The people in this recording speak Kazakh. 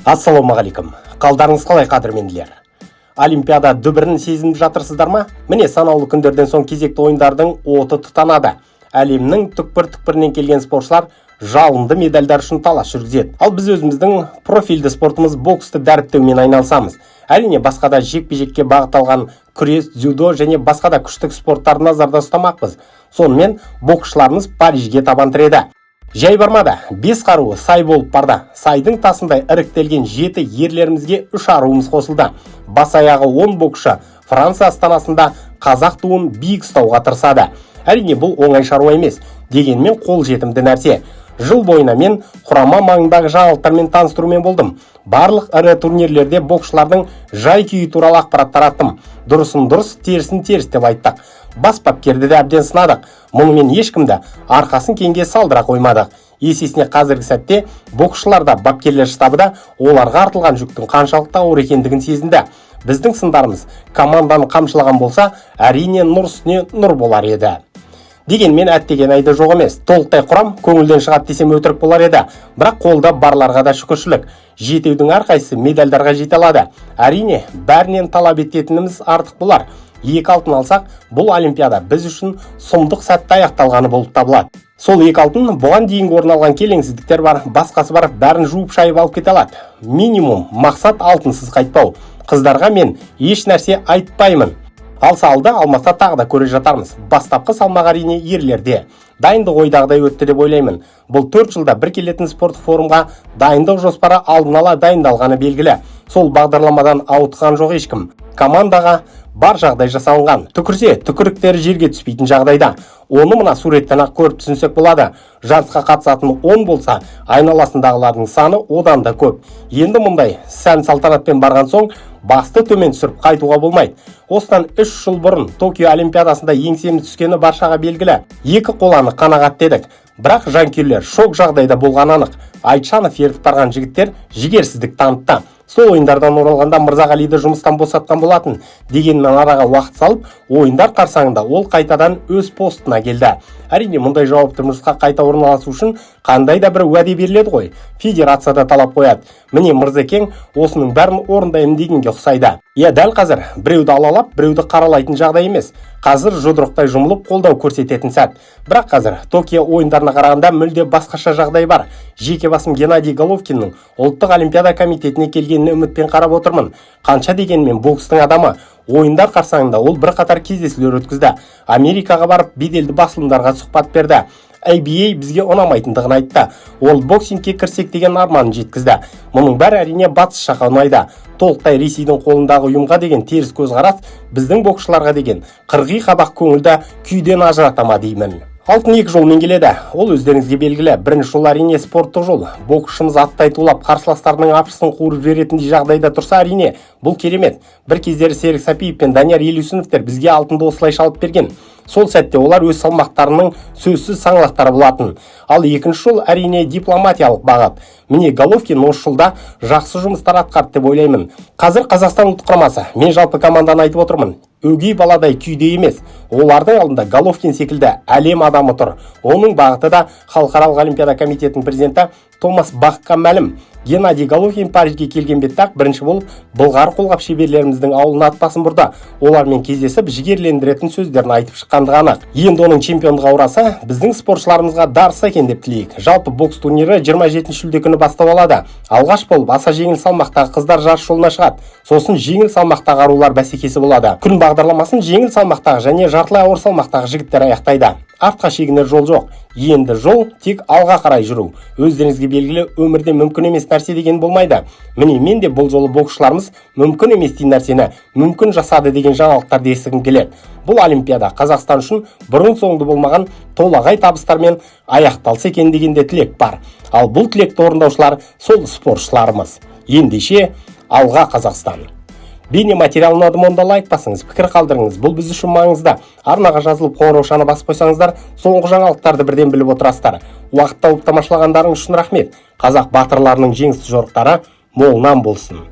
Ассалаумағалейкум. Қалдарыңыз қалай қадірменділер? Олимпиада дүбірін сезініп жатырсыздар ма? Міне санаулы күндерден соң кезекті ойындардың оты тұтанады. Әлемнің түкпір-түкпірінен келген спортшылар жалынды медальдар үшін талас жүргізеді. Ал біз өзіміздің профильді спортымыз боксты дәріптеумен айналысамыз. Әрине басқа да жекпе-жекке бағытталған күрес, дзюдо және басқа да күштік спорттарды назарда ұстамақпыз. Сонымен боксшыларымыз Парижге табан тіреді. Жай бармады, 5 қаруы сай болып барды. Сайдың тасындай іріктелген 7 ерлерімізге 3 аруымыз қосылды. Бас аяғы 10 боксшы Франция астанасында қазақ туын биік ұстауға тырысады. Әрине бұл оңай шаруа емес, дегенмен қол жетімді нәрсе. Жыл бойына мен құрама маңындағы жаңалықтармен таныстырумен болдым. Барлық ірі турнирлерде боксшылардың жай-күйі туралы ақпарат тараттым. Дұрысын дұрыс, терісін теріс деп айттық. Бас бапкерді де әбден сынадық. Мұнымен ешкімді арқасын кеңге салдыра қоймадық. Есесіне қазіргі сәтте боксшыларда, бапкерлер штабы да оларға артылған жүктің қаншалықты ауыр екендігін сезінді. Біздің сындарымыз команданы қамшылаған болса, әрине нұр үстіне нұр болар еді. Дегенмен әттеген айда жоқ емес. Толықтай құрам көңілден шығады десем өтірік болар еді. Бірақ қолда барларға да шүкіршілік. Жетеудің әрқайсысы медальдарға жете алады. Әрине, бәрінен талап ететініміз артық болар. 2 алтын алсақ, бұл олимпиада біз үшін сұмдық сәтті аяқталғаны болып табылады. Сол 2 алтын бұған дейінгі орын алған келеңсіздіктер бар, басқасы бар, бәрін жуып шайып алып кете алады. Минимум мақсат алтынсыз қайтпау. Қыздарға мен еш нәрсе айтпаймын. Алса алды, алмаса тағы да көре жатармыз. Бастапқы салмақ әрине ерлерде. Дайындық ойдағыдай өтті деп ойлаймын. Бұл 4 жылда бір келетін спорт форумға дайындық жоспары алдын ала дайындалғаны белгілі. Сол бағдарламадан ауытқан жоқ ешкім. Командаға бар жағдай жасалынған. Түкірсе, түкіріктері жерге түспейтін жағдайда. Оны мына суреттен ақ көріп түсінсек болады. Жарысқа қатысатын 10 болса, айналасындағылардың саны одан да көп. Енді мұндай сән салтанатпен барған соң, басты төмен түсіріп қайтуға болмайды. Осыдан 3 жыл бұрын Токио олимпиадасында еңсеміз түскені баршаға белгілі. 2 қоланы қанағат дедік. Бірақ жанкүйерлер шок жағдайда болған анық. Айтжанов ертіп барған жігіттер жігерсіздік танытты. Сол ойындардан оралғанда Мырзағалиді жұмыстан босатқан болатын. Дегенмен араға уақыт салып, ойындар қарсаңында ол қайтадан өз постына келді. Әрине мұндай жауапты жұмысқа қайта орналасу үшін қандай да бір уәде беріледі ғой. Федерацияда талап қояды. Міне Мырзекең осының бәрін орындаймын дегенге ұқсайды. Дәл қазір біреуді алалап, біреуді қаралайтын жағдай емес. Қазір жұдырықтай жұмылып қолдау көрсететін сәт. Бірақ қазір Токио ойындарына қарағанда мүлде басқаша жағдай бар. Жеке басым Геннадий Головкиннің ұлттық олимпиада комитетіне келгеніне үмітпен қарап отырмын. Қанша дегенмен бокстың адамы. Ойындар қарсаңында ол бірқатар кездесулер өткізді. Америкаға барып беделді басылымдарға сұхбат берді. ABA бізге ұнамайтындығын айтты. Ол боксингке кірсек деген арманын жеткізді. Мұның бәрі әрине батыс жаққа ұнайды. Толықтай Ресейдің қолындағы ұйымға деген теріс көзқарас біздің боксшыларға деген қырғи қабақ көңілді күйден ажыратама деймін. Алтын 2 жолмен келеді. Ол өздеріңізге белгілі. Бірінші жол әрине спорттық жол. Боксшымыз аттай тулап, қарсыластарының апшысын қуырып жіберетіндей жағдайда тұрса әрине, бұл керемет. Бір кездері Серік Сәпиев пен Данияр Елеусіновтер бізге алтынды осылайша алып берген. Сол сәтте олар өз салмақтарының сөзсіз саңлақтары болатын. Ал екінші жол әрине дипломатиялық бағыт. Міне Головкин осы жылда жақсы жұмыстар атқарды деп ойлаймын. Қазір Қазақстан ұлттық құрамасы, мен жалпы команданы айтып отырмын. Өгей баладай күйде емес. Олардың алдында Головкин секілді әлем адамы тұр. Оның бағыты да Халықаралық олимпиада комитетінің президенті Томас Бахқа мәлім. Геннадий Головкин Парижге келген бетте-ақ бірінші болып былғары қолғап шеберлеріміздің ауылына ат басын бұрды. Олармен кездесіп жігерлендіретін сөздерін айтып шыққандығы анық. Енді оның чемпиондық аурасы біздің спортшыларымызға дарыса екен деп тілейік. Жалпы бокс турнирі 27 шілде күні бастау алады. Алғаш болып аса жеңіл салмақтағы қыздар жарыс жолына шығады. Сосын жеңіл салмақтағы арулар бәсекесі болады. Күн бағдарламасын жеңіл салмақтағы және жартылай ауыр салмақтағы жігіттер аяқтайды. Артқа шегінер жол жоқ. Енді жол тек алға қарай жүру. Өздеріңізге белгілі, өмірде мүмкін емес нәрсе деген болмайды. Міне мен де бұл жолы боксшыларымыз мүмкін емес деген нәрсені мүмкін жасады деген жаңалықтарды естігім келеді. Бұл олимпиада Қазақстан үшін бұрын соңды болмаған толағай табыстармен аяқталса екен дегенде тілек бар. Ал бұл тілекті орындаушылар сол спортшыларымыз. Ендеше алға Қазақстан. Бейне материал ұнады ма, онда лайк басыңыз, пікір қалдырыңыз. Бұл біз үшін маңызды. Арнаға жазылып қоңыраушаны басып қойсаңыздар, соңғы жаңалықтарды бірден біліп отырасыздар. Уақыт тауып тамашалағандарыңыз үшін рахмет. Қазақ батырларының жеңісті жорықтары молынан болсын.